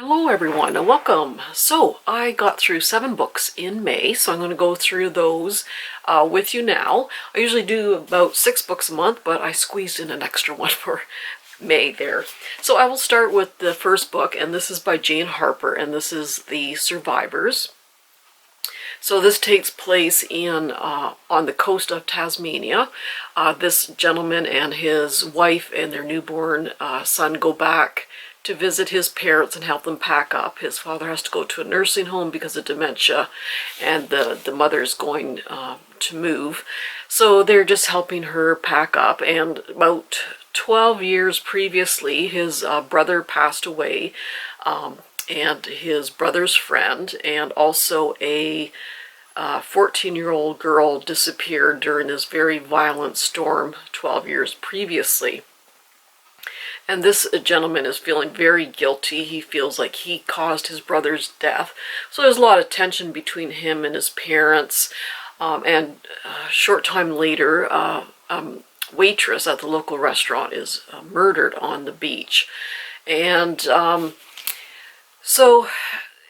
Hello everyone and welcome. So I got through 7 books in May, so I'm going to go through those with you now. I usually do about 6 books a month, but I squeezed in an extra one for May there. So I will start with the first book, and this is by Jane Harper, and this is The Survivors. So this takes place in on the coast of Tasmania. This gentleman and his wife and their newborn son go back to visit his parents and help them pack up. His father has to go to a nursing home because of dementia, and the mother's going to move. So they're just helping her pack up, and about 12 years previously, his brother passed away, and his brother's friend, and also a 14-year-old girl disappeared during this very violent storm 12 years previously. And this gentleman is feeling very guilty. He feels like he caused his brother's death. So there's a lot of tension between him and his parents. And a short time later, waitress at the local restaurant is murdered on the beach. And so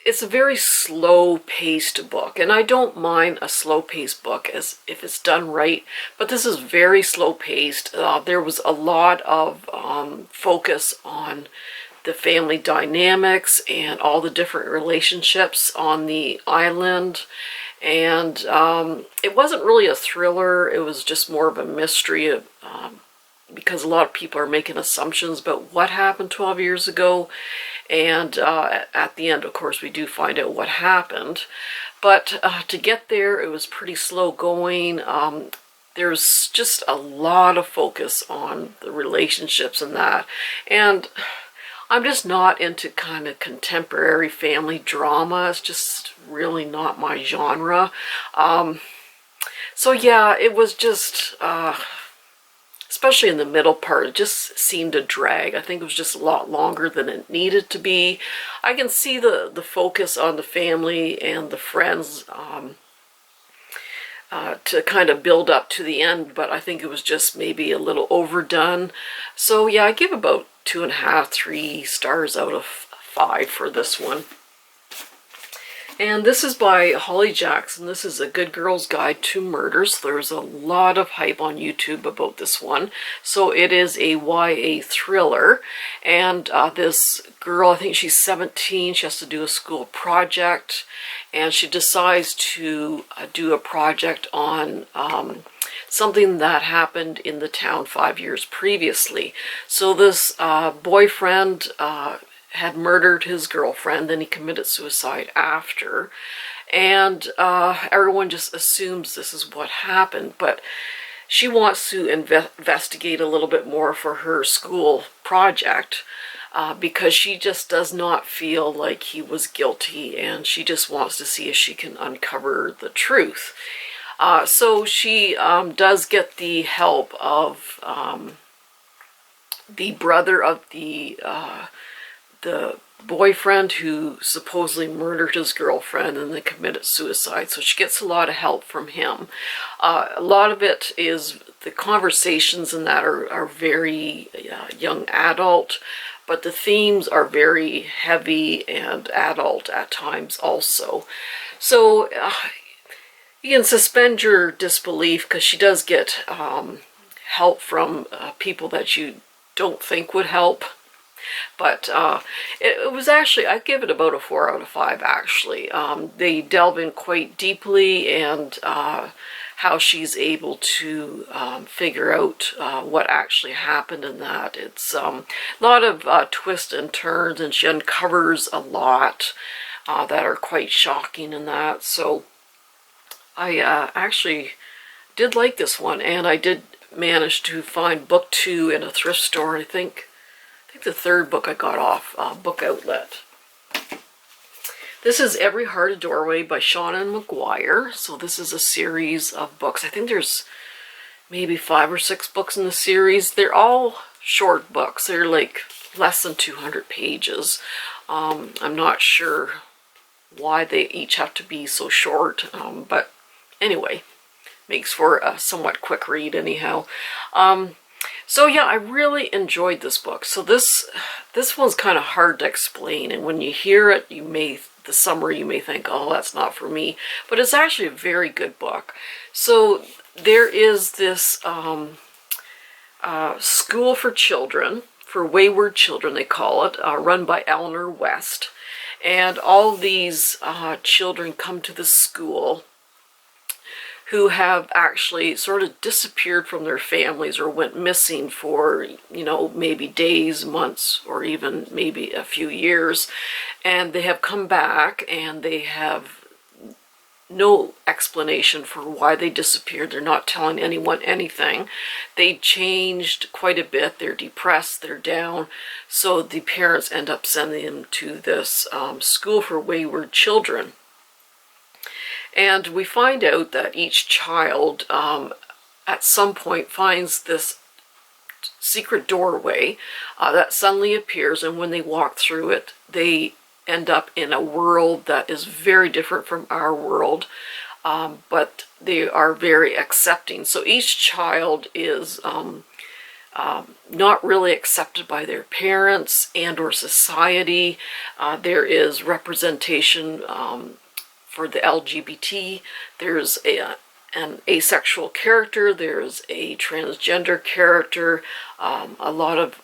it's a very slow-paced book, and I don't mind a slow-paced book as if it's done right, but this is very slow-paced. There was a lot of focus on the family dynamics and all the different relationships on the island, and it wasn't really a thriller. It was just more of a mystery, because a lot of people are making assumptions about what happened 12 years ago. And at the end, of course, we do find out what happened. But to get there, it was pretty slow going. There's just a lot of focus on the relationships and that. And I'm just not into kind of contemporary family drama. It's just really not my genre. So yeah, it was just... especially in the middle part, it just seemed to drag. I think it was just a lot longer than it needed to be. I can see the focus on the family and the friends to kind of build up to the end, but I think it was just maybe a little overdone. So yeah, I give about 2.5, 3 stars out of 5 for this one. And this is by Holly Jackson. This is A Good Girl's Guide to Murders. There's a lot of hype on YouTube about this one. So it is a YA thriller. And this girl, I think she's 17, she has to do a school project. And she decides to do a project on something that happened in the town 5 years previously. So this boyfriend had murdered his girlfriend, then he committed suicide after, and everyone just assumes this is what happened, but she wants to investigate a little bit more for her school project, because she just does not feel like he was guilty, and she just wants to see if she can uncover the truth. So she does get the help of the brother of the boyfriend who supposedly murdered his girlfriend and then committed suicide. So she gets a lot of help from him. A lot of it is the conversations and that are very young adult, but the themes are very heavy and adult at times also. So you can suspend your disbelief because she does get help from people that you don't think would help. But it was actually, I'd give it about a 4 out of 5 actually. They delve in quite deeply, and how she's able to figure out what actually happened in that. It's a lot of twists and turns, and she uncovers a lot that are quite shocking in that. So I actually did like this one, and I did manage to find book 2 in a thrift store. I think the 3rd book I got off Book Outlet. This is Every Heart a Doorway by Seanan McGuire. So this is a series of books. I think there's maybe 5 or 6 books in the series. They're all short books. They're like less than 200 pages. I'm not sure why they each have to be so short, but anyway, makes for a somewhat quick read anyhow. So yeah, I really enjoyed this book. So this one's kind of hard to explain, and when you hear it, the summary, you may think, oh, that's not for me. But it's actually a very good book. So there is this school for children, for wayward children, they call it, run by Eleanor West. And all these children come to the school who have actually sort of disappeared from their families or went missing for, you know, maybe days, months, or even maybe a few years. And they have come back and they have no explanation for why they disappeared. They're not telling anyone anything. They changed quite a bit. They're depressed, they're down. So the parents end up sending them to this school for wayward children. And we find out that each child at some point finds this secret doorway that suddenly appears, and when they walk through it, they end up in a world that is very different from our world, but they are very accepting. So each child is not really accepted by their parents and or society. There is representation for the LGBT. There's an asexual character, there's a transgender character, a lot of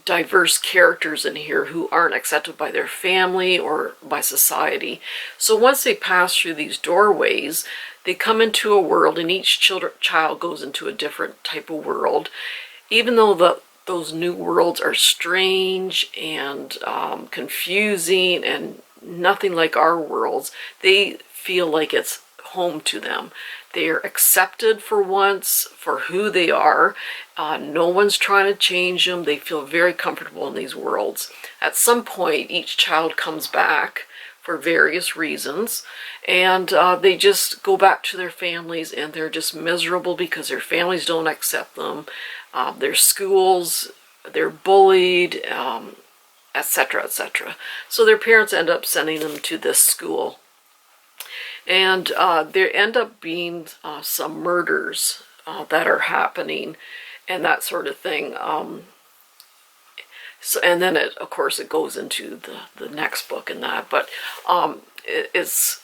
diverse characters in here who aren't accepted by their family or by society. So once they pass through these doorways, they come into a world, and each child goes into a different type of world. Even though those new worlds are strange and confusing and nothing like our worlds, they feel like it's home to them. They are accepted for once for who they are. No one's trying to change them. They feel very comfortable in these worlds. At some point, each child comes back for various reasons, and they just go back to their families, and they're just miserable because their families don't accept them. Their schools, they're bullied, etc., etc. So their parents end up sending them to this school. And there end up being some murders that are happening and that sort of thing. So, and then, of course, it goes into the next book and that. But it's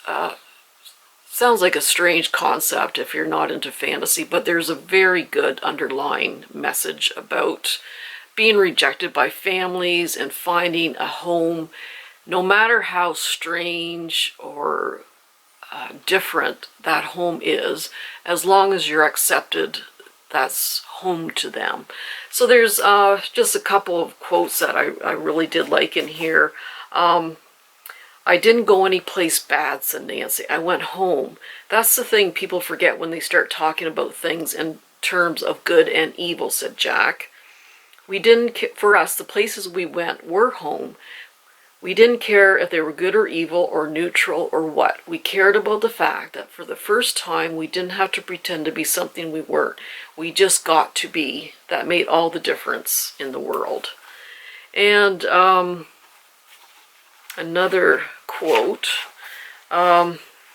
sounds like a strange concept if you're not into fantasy, but there's a very good underlying message about being rejected by families and finding a home, no matter how strange or different that home is. As long as you're accepted, that's home to them. So there's just a couple of quotes that I really did like in here. I didn't go any place bad, said Nancy. I went home. That's the thing people forget when they start talking about things in terms of good and evil, said Jack. We didn't, for us, the places we went were home. We didn't care if they were good or evil or neutral or what. We cared about the fact that for the first time we didn't have to pretend to be something we weren't. We just got to be. That made all the difference in the world. And another quote.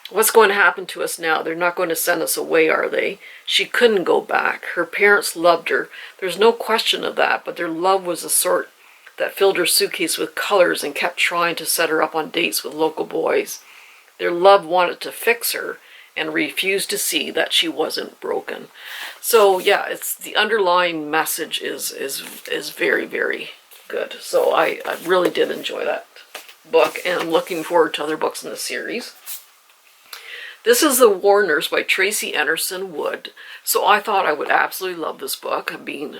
What's going to happen to us now? They're not going to send us away, are they? She couldn't go back. Her parents loved her. There's no question of that, but their love was the sort that filled her suitcase with colors and kept trying to set her up on dates with local boys. Their love wanted to fix her and refused to see that she wasn't broken. So yeah, it's the underlying message is very, very good. So I really did enjoy that book, and I'm looking forward to other books in the series. This is The War Nurse by Tracy Anderson Wood. So I thought I would absolutely love this book, being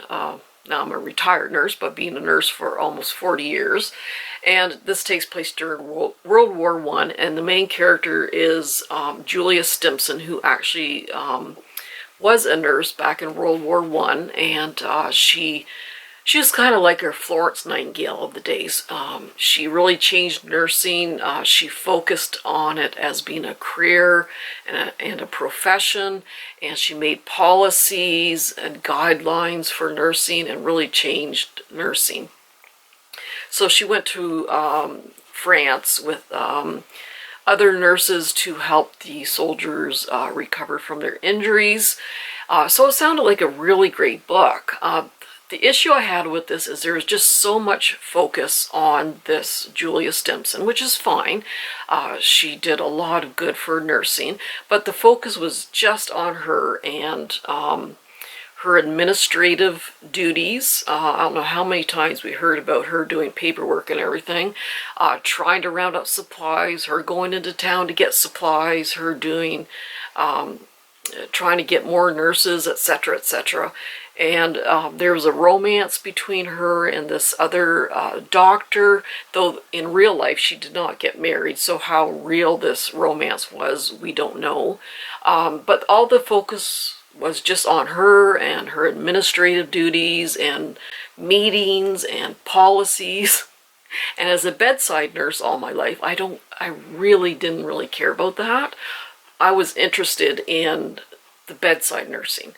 now I'm a retired nurse, but being a nurse for almost 40 years. And this takes place during World War I, and the main character is Julia Stimson, who actually was a nurse back in World War I, and she was kind of like her Florence Nightingale of the days. She really changed nursing. She focused on it as being a career and a profession, and she made policies and guidelines for nursing and really changed nursing. So she went to France with other nurses to help the soldiers recover from their injuries. So it sounded like a really great book. The issue I had with this is there was just so much focus on this Julia Stimson, which is fine. She did a lot of good for nursing, but the focus was just on her and her administrative duties. I don't know how many times we heard about her doing paperwork and everything, trying to round up supplies, her going into town to get supplies, her doing, trying to get more nurses, etc., etc. And there was a romance between her and this other doctor, though in real life she did not get married, so how real this romance was, we don't know. But all the focus was just on her and her administrative duties and meetings and policies. And as a bedside nurse all my life, I really didn't really care about that. I was interested in the bedside nursing.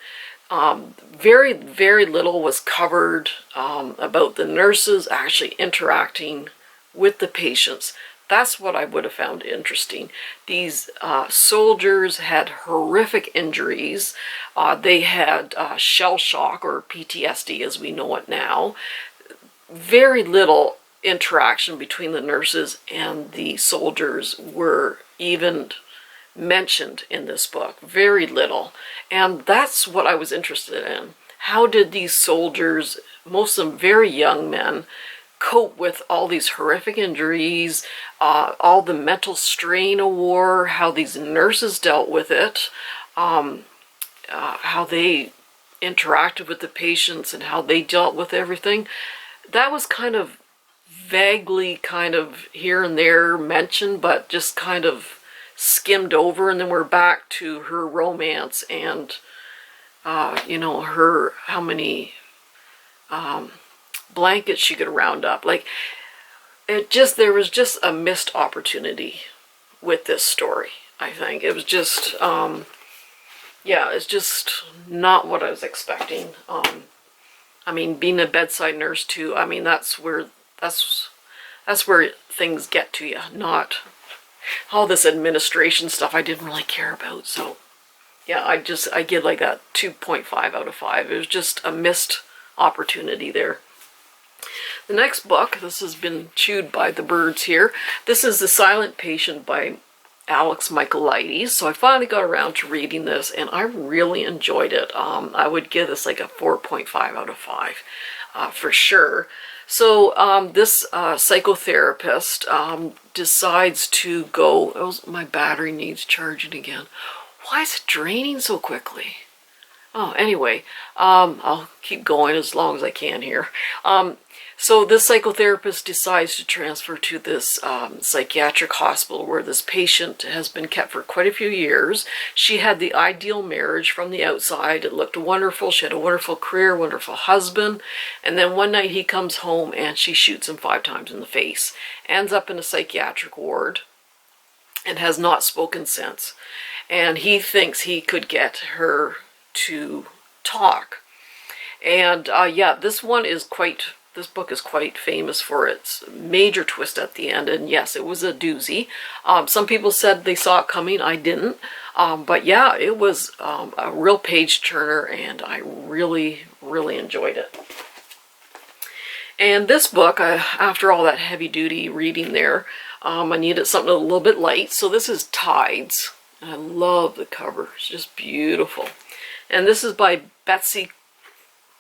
Very, very little was covered about the nurses actually interacting with the patients. That's what I would have found interesting. These soldiers had horrific injuries. They had shell shock, or PTSD as we know it now. Very little interaction between the nurses and the soldiers were even mentioned in this book. Very little. And that's what I was interested in. How did these soldiers, most of them very young men, cope with all these horrific injuries, all the mental strain of war, how these nurses dealt with it, how they interacted with the patients and how they dealt with everything. That was kind of vaguely kind of here and there mentioned, but just kind of skimmed over, and then we're back to her romance and you know, her, how many blankets she could round up. Like, there was just a missed opportunity with this story, I think. It was just, yeah, it's just not what I was expecting. I mean, being a bedside nurse too, I mean, that's where things get to you, not all this administration stuff I didn't really care about. So yeah, I give like a 2.5 out of 5. It was just a missed opportunity there. The next book, this has been chewed by the birds here. This is The Silent Patient by Alex Michaelides. So I finally got around to reading this, and I really enjoyed it. I would give this like a 4.5 out of 5 for sure. So this psychotherapist decides to go. Oh, my battery needs charging again. Why is it draining so quickly? Oh, anyway, I'll keep going as long as I can here. So this psychotherapist decides to transfer to this psychiatric hospital where this patient has been kept for quite a few years. She had the ideal marriage from the outside. It looked wonderful. She had a wonderful career, wonderful husband. And then one night he comes home and she shoots him 5 times in the face. Ends up in a psychiatric ward and has not spoken since. And he thinks he could get her to talk. And yeah, this book is quite famous for its major twist at the end, and yes, it was a doozy. Some people said they saw it coming. I didn't. But yeah, it was a real page turner, and I really, really enjoyed it. And this book, after all that heavy-duty reading there, I needed something a little bit light, so this is Tides. And I love the cover. It's just beautiful. And this is by Betsy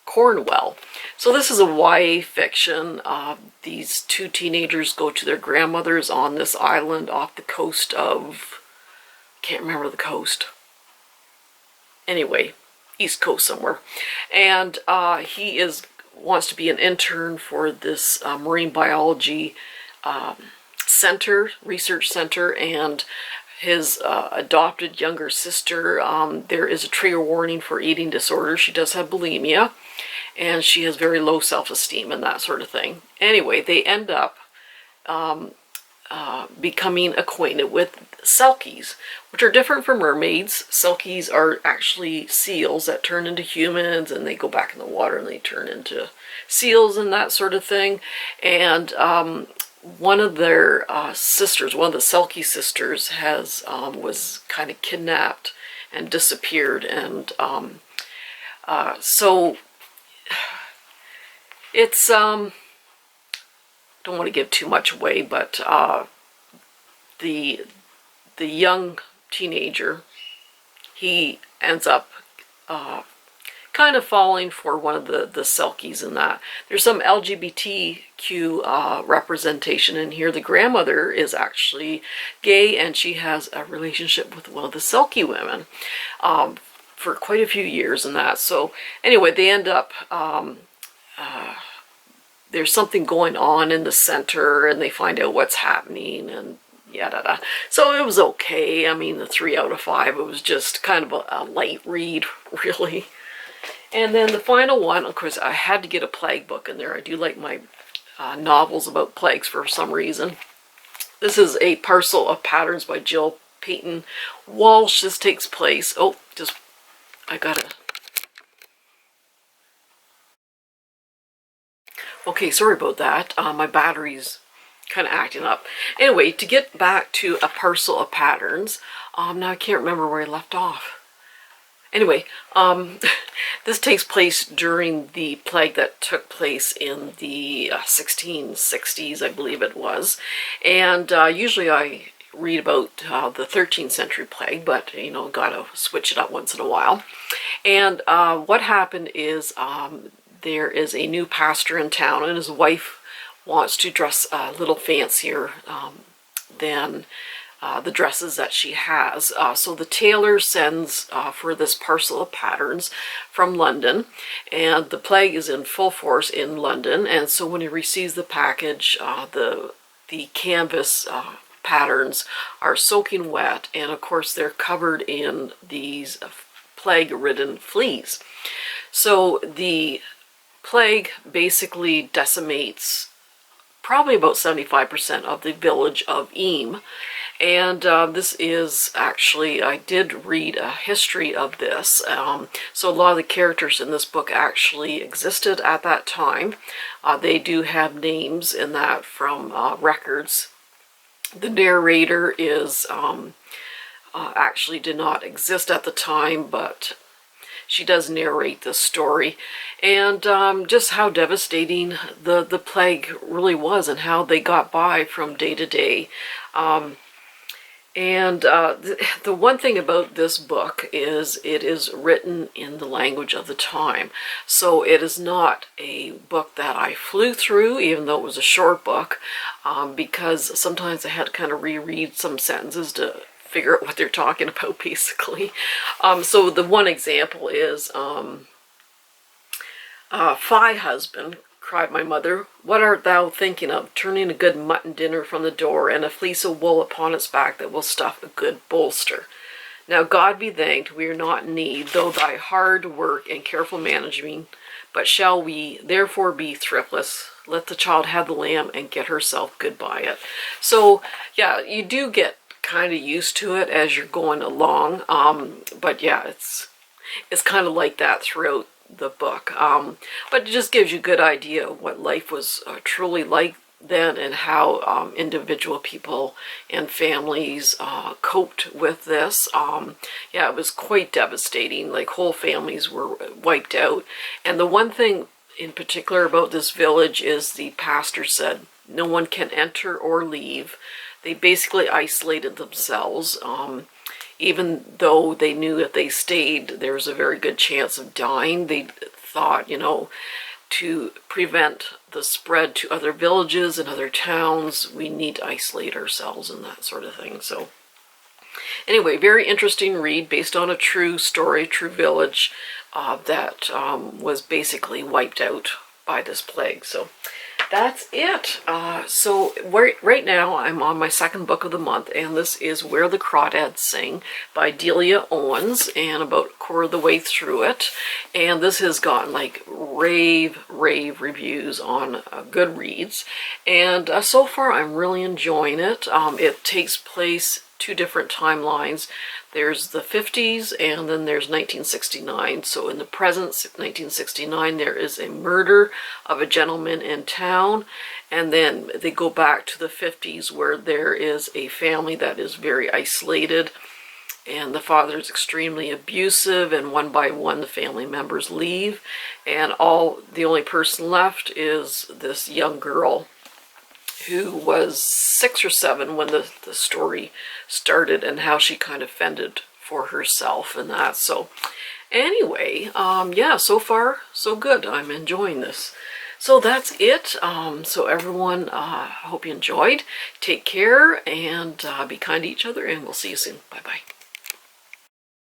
Cornwell. So this is a YA fiction. These 2 teenagers go to their grandmother's on this island off the coast of, can't remember the coast. Anyway, East Coast somewhere. And he wants to be an intern for this marine biology research center, and his adopted younger sister, there is a trigger warning for eating disorder. She does have bulimia, and she has very low self-esteem and that sort of thing. Anyway, they end up becoming acquainted with selkies, which are different from mermaids. Selkies are actually seals that turn into humans, and they go back in the water and they turn into seals and that sort of thing. And one of their sisters, one of the Selkie sisters, was kind of kidnapped and disappeared, and so It's don't want to give too much away, but the young teenager, he ends up kind of falling for one of the Selkies in that. There's some LGBTQ representation in here. The grandmother is actually gay, and she has a relationship with one of the Selkie women for quite a few years in that. So anyway, they end up, there's something going on in the center, and they find out what's happening, and yada. So it was okay. I mean, the 3 out of 5, it was just kind of a light read, really. And then the final one, of course, I had to get a plague book in there. I do like my novels about plagues for some reason. This is A Parcel of Patterns by Jill Peyton Walsh. This takes place, I gotta, okay, sorry about that. My battery's kind of acting up. Anyway, to get back to A Parcel of Patterns, now I can't remember where I left off. Anyway, this takes place during the plague that took place in the 1660s, I believe it was. And usually I read about the 13th century plague, but, you know, gotta switch it up once in a while. And what happened is there is a new pastor in town, and his wife wants to dress a little fancier than the dresses that she has. So the tailor sends for this parcel of patterns from London, and the plague is in full force in London. And so when he receives the package, the canvas patterns are soaking wet, and of course they're covered in these plague-ridden fleas. So the plague basically decimates probably about 75% of the village of Eam. And this is actually, I did read a history of this. So a lot of the characters in this book actually existed at that time. They do have names in that from records. The narrator is actually did not exist at the time, but she does narrate this story, and just how devastating the plague really was, and how they got by from day to day. The one thing about this book is it is written in the language of the time. So it is not a book that I flew through, even though it was a short book, because sometimes I had to kind of reread some sentences to figure out what they're talking about, basically. So the one example is, "Fie, husband," cried my mother, "what art thou thinking of, turning a good mutton dinner from the door, and a fleece of wool upon its back that will stuff a good bolster? Now God be thanked, we are not in need, though thy hard work and careful managing, but shall we therefore be thriftless? Let the child have the lamb and get herself good by it." So yeah, you do get kind of used to it as you're going along, but yeah, it's kind of like that throughout the book, but it just gives you a good idea of what life was truly like then, and how individual people and families coped with this. Yeah, it was quite devastating. Like, whole families were wiped out. And the one thing in particular about this village is the pastor said no one can enter or leave. They basically isolated themselves. Even though they knew if they stayed, there was a very good chance of dying. They thought, you know, to prevent the spread to other villages and other towns, we need to isolate ourselves and that sort of thing. So anyway, very interesting read based on a true story, true village that was basically wiped out by this plague. So that's it. So right now I'm on my second book of the month, and this is Where the Crawdads Sing by Delia Owens, and about a quarter of the way through it. And this has gotten like rave reviews on Goodreads, and so far I'm really enjoying it. It takes place 2 different timelines. There's the 50s, and then there's 1969. So in the present, 1969, there is a murder of a gentleman in town, and then they go back to the 50s, where there is a family that is very isolated, and the father's extremely abusive, and one by one the family members leave, and the only person left is this young girl who was 6 or 7 when the story started, and how she kind of fended for herself and that. So anyway, yeah, so far so good. I'm enjoying this. So that's it. So everyone, I hope you enjoyed. Take care and be kind to each other, and we'll see you soon. Bye-bye.